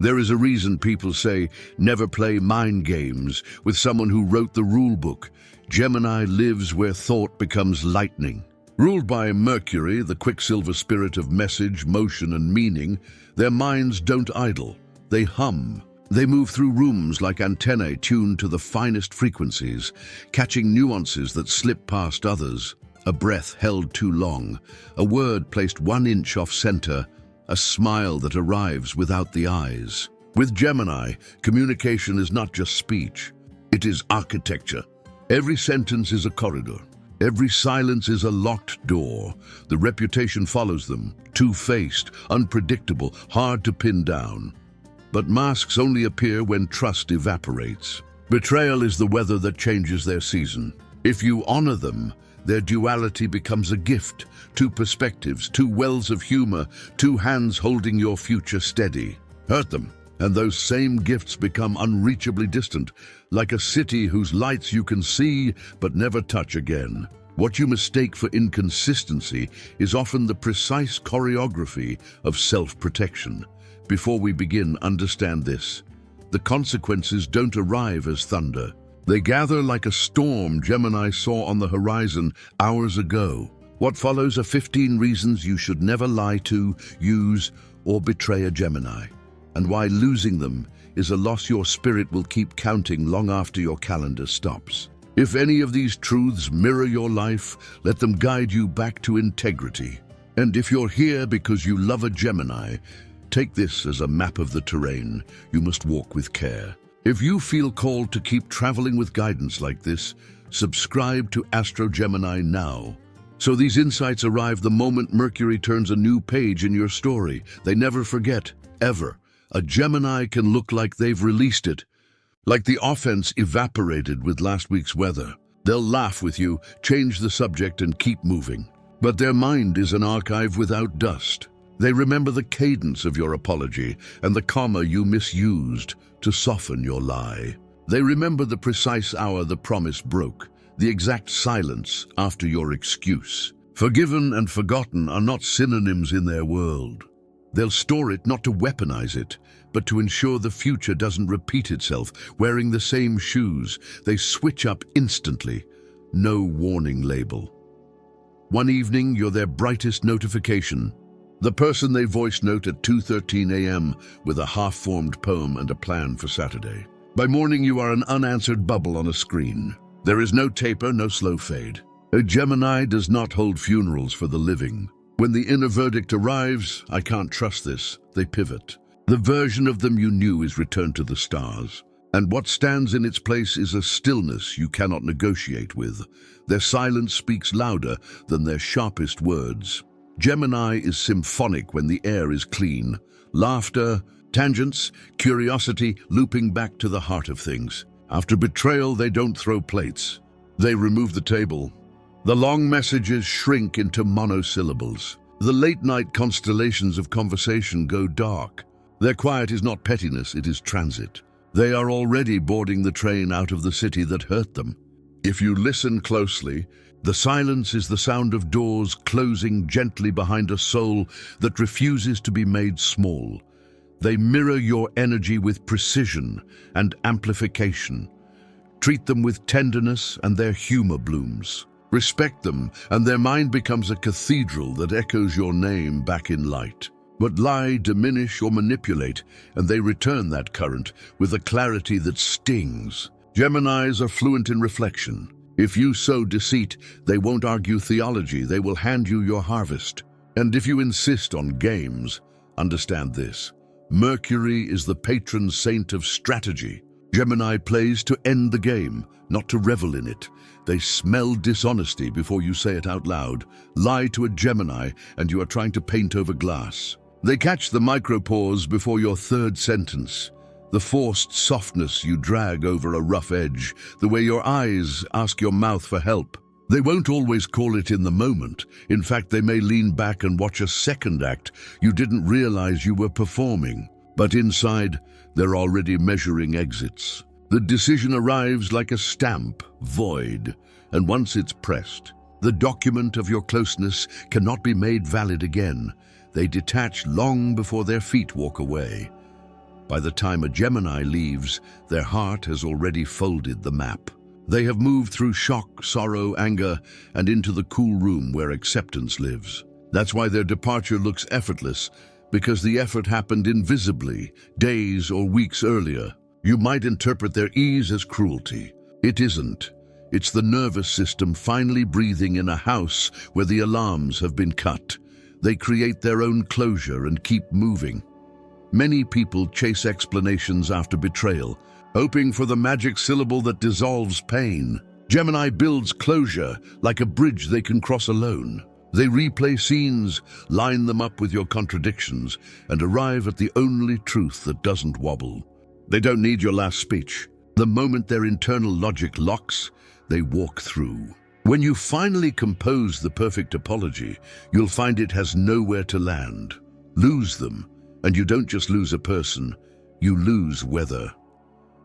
There is a reason people say never play mind games with someone who wrote the rule book. Gemini lives where thought becomes lightning. Ruled by Mercury, the quicksilver spirit of message, motion, and meaning, their minds don't idle. They hum. They move through rooms like antennae tuned to the finest frequencies, catching nuances that slip past others. A breath held too long, a word placed 1 inch off center, a smile that arrives without the eyes. With Gemini, communication is not just speech, it is architecture. Every sentence is a corridor. Every silence is a locked door. The reputation follows them, two-faced, unpredictable, hard to pin down. But masks only appear when trust evaporates. Betrayal is the weather that changes their season. If you honor them, their duality becomes a gift. 2 perspectives, 2 wells of humor, 2 hands holding your future steady. Hurt them, and those same gifts become unreachably distant, like a city whose lights you can see but never touch again. What you mistake for inconsistency is often the precise choreography of self-protection. Before we begin, understand this. The consequences don't arrive as thunder. They gather like a storm Gemini saw on the horizon hours ago. What follows are 15 reasons you should never lie to, use, or betray a Gemini, and why losing them is a loss your spirit will keep counting long after your calendar stops. If any of these truths mirror your life, let them guide you back to integrity. And if you're here because you love a Gemini, take this as a map of the terrain you must walk with care. If you feel called to keep traveling with guidance like this, subscribe to Astro Gemini now. So these insights arrive the moment Mercury turns a new page in your story. They never forget, ever. A Gemini can look like they've released it, like the offense evaporated with last week's weather. They'll laugh with you, change the subject, and keep moving. But their mind is an archive without dust. They remember the cadence of your apology and the comma you misused to soften your lie. They remember the precise hour the promise broke, the exact silence after your excuse. Forgiven and forgotten are not synonyms in their world. They'll store it not to weaponize it, but to ensure the future doesn't repeat itself. Wearing the same shoes, they switch up instantly. No warning label. One evening, you're their brightest notification. The person they voice note at 2:13 a.m. with a half-formed poem and a plan for Saturday. By morning, you are an unanswered bubble on a screen. There is no taper, no slow fade. A Gemini does not hold funerals for the living. When the inner verdict arrives, I can't trust this, they pivot. The version of them you knew is returned to the stars. And what stands in its place is a stillness you cannot negotiate with. Their silence speaks louder than their sharpest words. Gemini is symphonic when the air is clean. Laughter, tangents, curiosity, looping back to the heart of things. After betrayal, they don't throw plates. They remove the table. The long messages shrink into monosyllables. The late-night constellations of conversation go dark. Their quiet is not pettiness, it is transit. They are already boarding the train out of the city that hurt them. If you listen closely, the silence is the sound of doors closing gently behind a soul that refuses to be made small. They mirror your energy with precision and amplification. Treat them with tenderness and their humor blooms. Respect them and their mind becomes a cathedral that echoes your name back in light. But lie, diminish, or manipulate, and they return that current with a clarity that stings. Geminis are fluent in reflection. If you sow deceit, they won't argue theology, they will hand you your harvest. And if you insist on games, understand this. Mercury is the patron saint of strategy. Gemini plays to end the game, not to revel in it. They smell dishonesty before you say it out loud. Lie to a Gemini and you are trying to paint over glass. They catch the micropause before your third sentence. The forced softness you drag over a rough edge, the way your eyes ask your mouth for help. They won't always call it in the moment. In fact, they may lean back and watch a second act you didn't realize you were performing. But inside, they're already measuring exits. The decision arrives like a stamp, void, and once it's pressed, the document of your closeness cannot be made valid again. They detach long before their feet walk away. By the time a Gemini leaves, their heart has already folded the map. They have moved through shock, sorrow, anger, and into the cool room where acceptance lives. That's why their departure looks effortless, because the effort happened invisibly, days or weeks earlier. You might interpret their ease as cruelty. It isn't. It's the nervous system finally breathing in a house where the alarms have been cut. They create their own closure and keep moving. Many people chase explanations after betrayal, hoping for the magic syllable that dissolves pain. Gemini builds closure like a bridge they can cross alone. They replay scenes, line them up with your contradictions, and arrive at the only truth that doesn't wobble. They don't need your last speech. The moment their internal logic locks, they walk through. When you finally compose the perfect apology, you'll find it has nowhere to land. Lose them, and you don't just lose a person, you lose weather.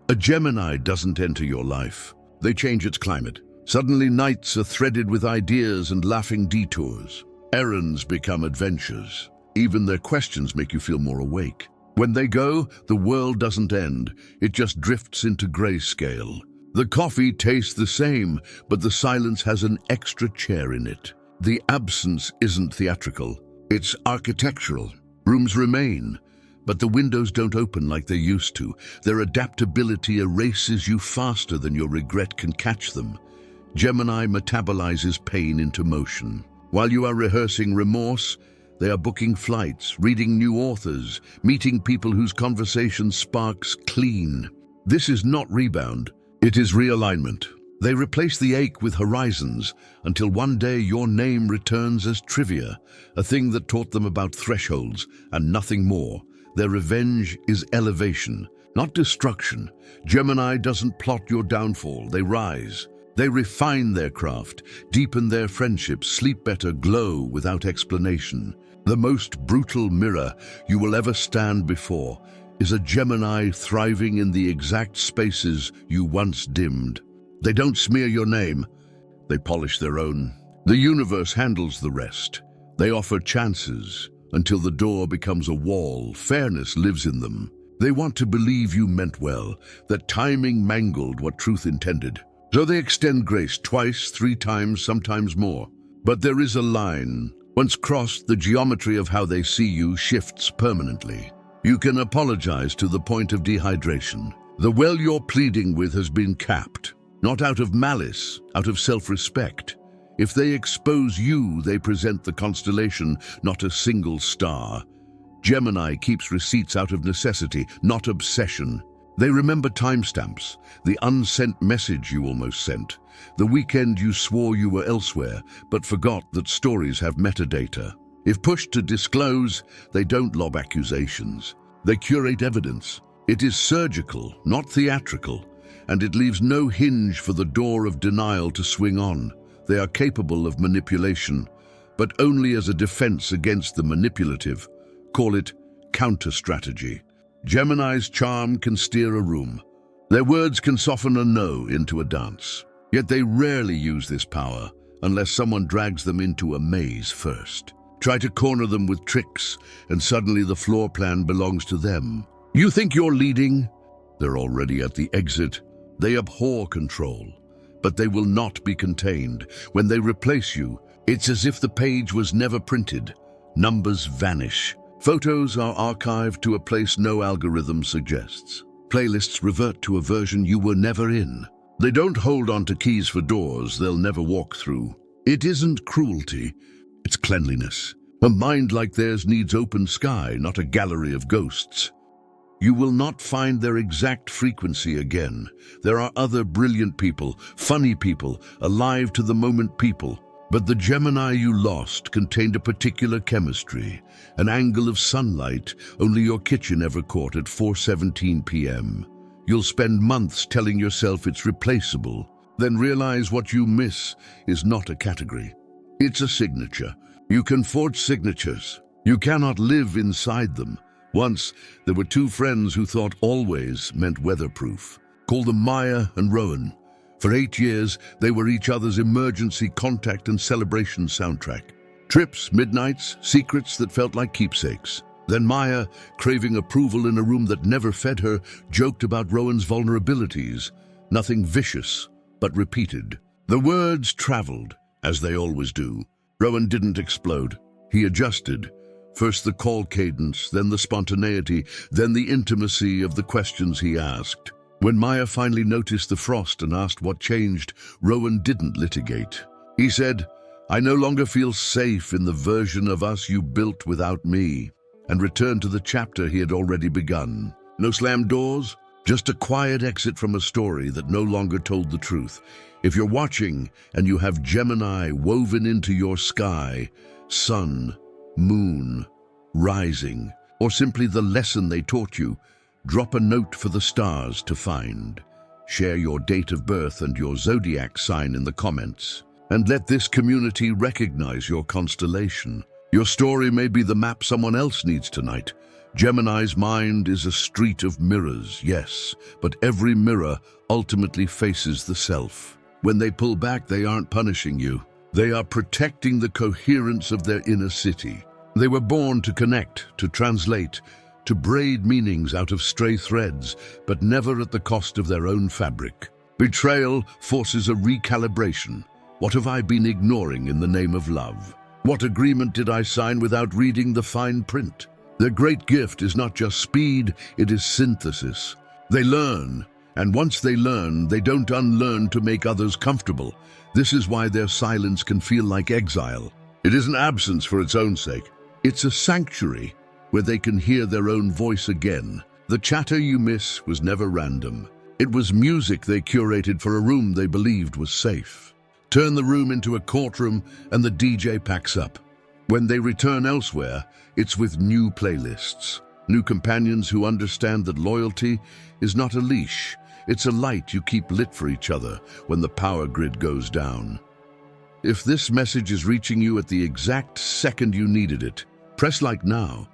A Gemini doesn't enter your life. They change its climate. Suddenly nights are threaded with ideas and laughing detours. Errands become adventures. Even their questions make you feel more awake. When they go, the world doesn't end. It just drifts into grayscale. The coffee tastes the same, but the silence has an extra chair in it. The absence isn't theatrical. It's architectural. Rooms remain, but the windows don't open like they used to. Their adaptability erases you faster than your regret can catch them. Gemini metabolizes pain into motion. While you are rehearsing remorse, they are booking flights, reading new authors, meeting people whose conversation sparks clean. This is not rebound, it is realignment. They replace the ache with horizons until one day your name returns as trivia, a thing that taught them about thresholds and nothing more. Their revenge is elevation, not destruction. Gemini doesn't plot your downfall, they rise. They refine their craft, deepen their friendships, sleep better, glow without explanation. The most brutal mirror you will ever stand before is a Gemini thriving in the exact spaces you once dimmed. They don't smear your name, they polish their own. The universe handles the rest. They offer chances until the door becomes a wall. Fairness lives in them. They want to believe you meant well, that timing mangled what truth intended. So they extend grace twice, 3 times, sometimes more. But there is a line. Once crossed, the geometry of how they see you shifts permanently. You can apologize to the point of dehydration. The well you're pleading with has been capped. Not out of malice, out of self-respect. If they expose you, they present the constellation, not a single star. Gemini keeps receipts out of necessity, not obsession. They remember timestamps, the unsent message you almost sent, the weekend you swore you were elsewhere, but forgot that stories have metadata. If pushed to disclose, they don't lob accusations. They curate evidence. It is surgical, not theatrical, and it leaves no hinge for the door of denial to swing on. They are capable of manipulation, but only as a defense against the manipulative. Call it counter-strategy. Gemini's charm can steer a room. Their words can soften a no into a dance. Yet they rarely use this power unless someone drags them into a maze first. Try to corner them with tricks, and suddenly the floor plan belongs to them. You think you're leading? They're already at the exit. They abhor control, but they will not be contained. When they replace you, it's as if the page was never printed. Numbers vanish. Photos are archived to a place no algorithm suggests. Playlists revert to a version you were never in. They don't hold on to keys for doors they'll never walk through. It isn't cruelty, it's cleanliness. A mind like theirs needs open sky, not a gallery of ghosts. You will not find their exact frequency again. There are other brilliant people, funny people, alive to the moment people. But the Gemini you lost contained a particular chemistry, an angle of sunlight only your kitchen ever caught at 4:17 p.m. You'll spend months telling yourself it's replaceable, then realize what you miss is not a category. It's a signature. You can forge signatures. You cannot live inside them. Once, there were 2 friends who thought always meant weatherproof. Call them Maya and Rowan. For 8 years, they were each other's emergency contact and celebration soundtrack. Trips, midnights, secrets that felt like keepsakes. Then Maya, craving approval in a room that never fed her, joked about Rowan's vulnerabilities. Nothing vicious, but repeated. The words traveled, as they always do. Rowan didn't explode. He adjusted. First the call cadence, then the spontaneity, then the intimacy of the questions he asked. When Maya finally noticed the frost and asked what changed, Rowan didn't litigate. He said, "I no longer feel safe in the version of us you built without me," and returned to the chapter he had already begun. No slammed doors, just a quiet exit from a story that no longer told the truth. If you're watching and you have Gemini woven into your sky, sun, moon, rising, or simply the lesson they taught you, drop a note for the stars to find. Share your date of birth and your zodiac sign in the comments. And let this community recognize your constellation. Your story may be the map someone else needs tonight. Gemini's mind is a street of mirrors, yes, but every mirror ultimately faces the self. When they pull back, they aren't punishing you. They are protecting the coherence of their inner city. They were born to connect, to translate, to braid meanings out of stray threads, but never at the cost of their own fabric. Betrayal forces a recalibration. What have I been ignoring in the name of love? What agreement did I sign without reading the fine print? Their great gift is not just speed, it is synthesis. They learn, and once they learn, they don't unlearn to make others comfortable. This is why their silence can feel like exile. It isn't absence for its own sake. It's a sanctuary where they can hear their own voice again. The chatter you miss was never random. It was music they curated for a room they believed was safe. Turn the room into a courtroom and the DJ packs up. When they return elsewhere, it's with new playlists, new companions who understand that loyalty is not a leash. It's a light you keep lit for each other when the power grid goes down. If this message is reaching you at the exact second you needed it, press like now,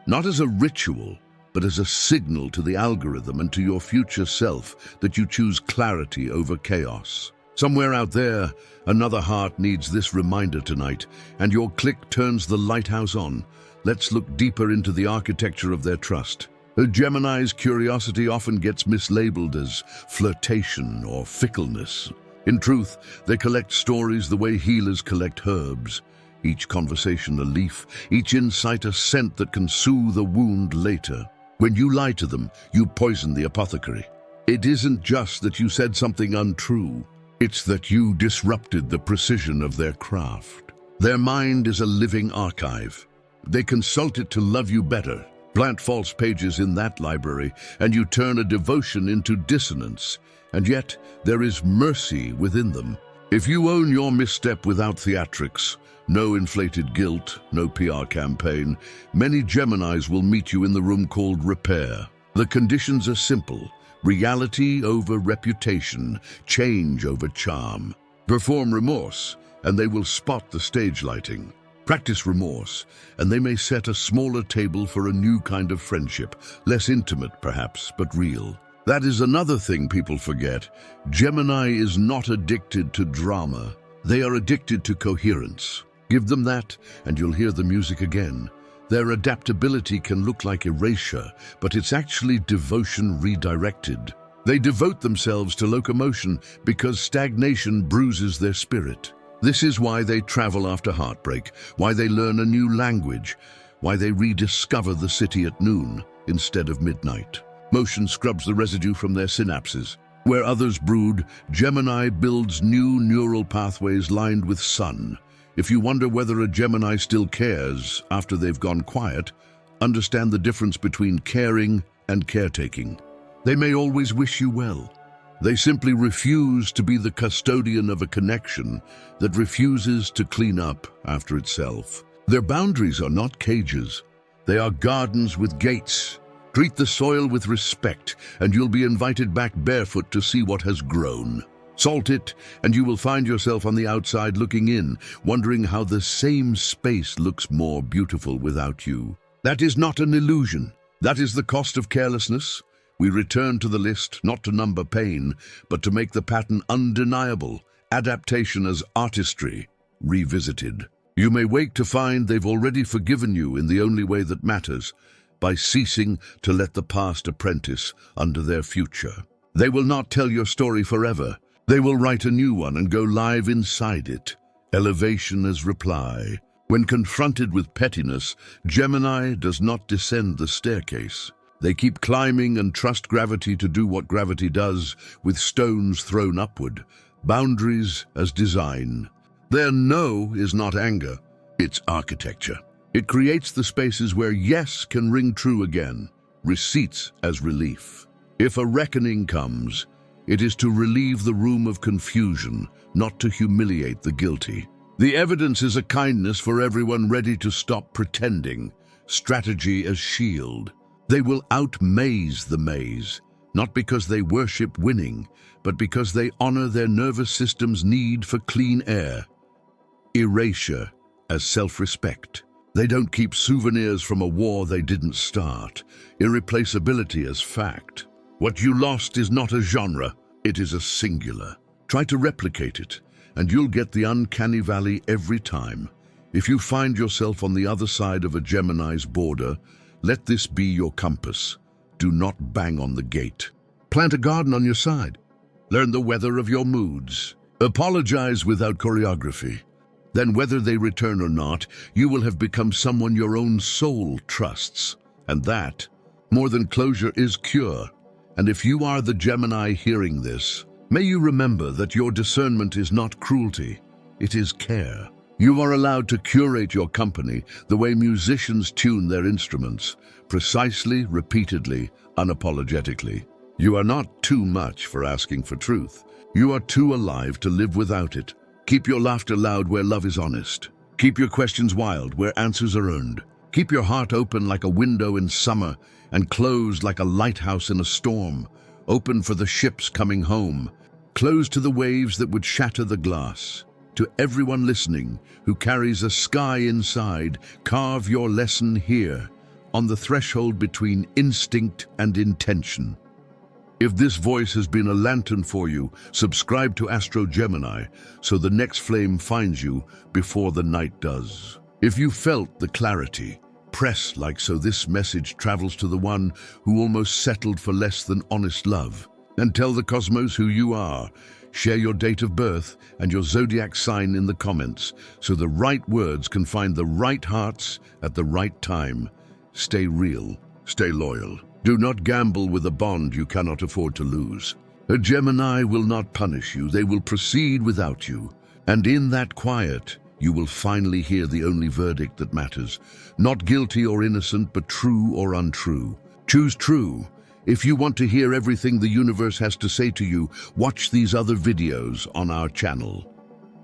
not as a ritual, but as a signal to the algorithm and to your future self that you choose clarity over chaos. Somewhere out there, another heart needs this reminder tonight, and your click turns the lighthouse on. Let's look deeper into the architecture of their trust. A Gemini's curiosity often gets mislabeled as flirtation or fickleness. In truth, they collect stories the way healers collect herbs. Each conversation a leaf, each insight a scent that can soothe a wound later. When you lie to them, you poison the apothecary. It isn't just that you said something untrue. It's that you disrupted the precision of their craft. Their mind is a living archive. They consult it to love you better. Plant false pages in that library, and you turn a devotion into dissonance. And yet, there is mercy within them. If you own your misstep without theatrics, no inflated guilt, no PR campaign, many Geminis will meet you in the room called repair. The conditions are simple. Reality over reputation, change over charm. Perform remorse, and they will spot the stage lighting. Practice remorse, and they may set a smaller table for a new kind of friendship, less intimate perhaps, but real. That is another thing people forget. Gemini is not addicted to drama. They are addicted to coherence. Give them that, and you'll hear the music again. Their adaptability can look like erasure, but it's actually devotion redirected. They devote themselves to locomotion because stagnation bruises their spirit. This is why they travel after heartbreak, why they learn a new language, why they rediscover the city at noon instead of midnight. Motion scrubs the residue from their synapses. Where others brood, Gemini builds new neural pathways lined with sun. If you wonder whether a Gemini still cares after they've gone quiet, understand the difference between caring and caretaking. They may always wish you well. They simply refuse to be the custodian of a connection that refuses to clean up after itself. Their boundaries are not cages. They are gardens with gates. Treat the soil with respect, and you'll be invited back barefoot to see what has grown. Salt it, and you will find yourself on the outside looking in, wondering how the same space looks more beautiful without you. That is not an illusion. That is the cost of carelessness. We return to the list, not to number pain, but to make the pattern undeniable. Adaptation as artistry, revisited. You may wake to find they've already forgiven you in the only way that matters, by ceasing to let the past apprentice unto their future. They will not tell your story forever. They will write a new one and go live inside it. Elevation as reply. When confronted with pettiness, Gemini does not descend the staircase. They keep climbing and trust gravity to do what gravity does, with stones thrown upward. Boundaries as design. Their no is not anger, it's architecture. It creates the spaces where yes can ring true again, receipts as relief. If a reckoning comes, it is to relieve the room of confusion, not to humiliate the guilty. The evidence is a kindness for everyone ready to stop pretending, strategy as shield. They will out-maze the maze, not because they worship winning, but because they honor their nervous system's need for clean air. Erasure as self-respect. They don't keep souvenirs from a war they didn't start. Irreplaceability as fact. What you lost is not a genre, it is a singular. Try to replicate it, and you'll get the uncanny valley every time. If you find yourself on the other side of a Gemini's border, let this be your compass. Do not bang on the gate. Plant a garden on your side. Learn the weather of your moods. Apologize without choreography. Then whether they return or not, you will have become someone your own soul trusts. And that, more than closure, is cure. And if you are the Gemini hearing this, may you remember that your discernment is not cruelty, it is care. You are allowed to curate your company the way musicians tune their instruments, precisely, repeatedly, unapologetically. You are not too much for asking for truth. You are too alive to live without it. Keep your laughter loud where love is honest. Keep your questions wild where answers are earned. Keep your heart open like a window in summer and closed like a lighthouse in a storm. Open for the ships coming home. Closed to the waves that would shatter the glass. To everyone listening who carries a sky inside, carve your lesson here, on the threshold between instinct and intention. If this voice has been a lantern for you, subscribe to Astro Gemini so the next flame finds you before the night does. If you felt the clarity, press like so this message travels to the one who almost settled for less than honest love. And tell the cosmos who you are. Share your date of birth and your zodiac sign in the comments so the right words can find the right hearts at the right time. Stay real, stay loyal. Do not gamble with a bond you cannot afford to lose. A Gemini will not punish you, they will proceed without you. And in that quiet, you will finally hear the only verdict that matters. Not guilty or innocent, but true or untrue. Choose true. If you want to hear everything the universe has to say to you, watch these other videos on our channel.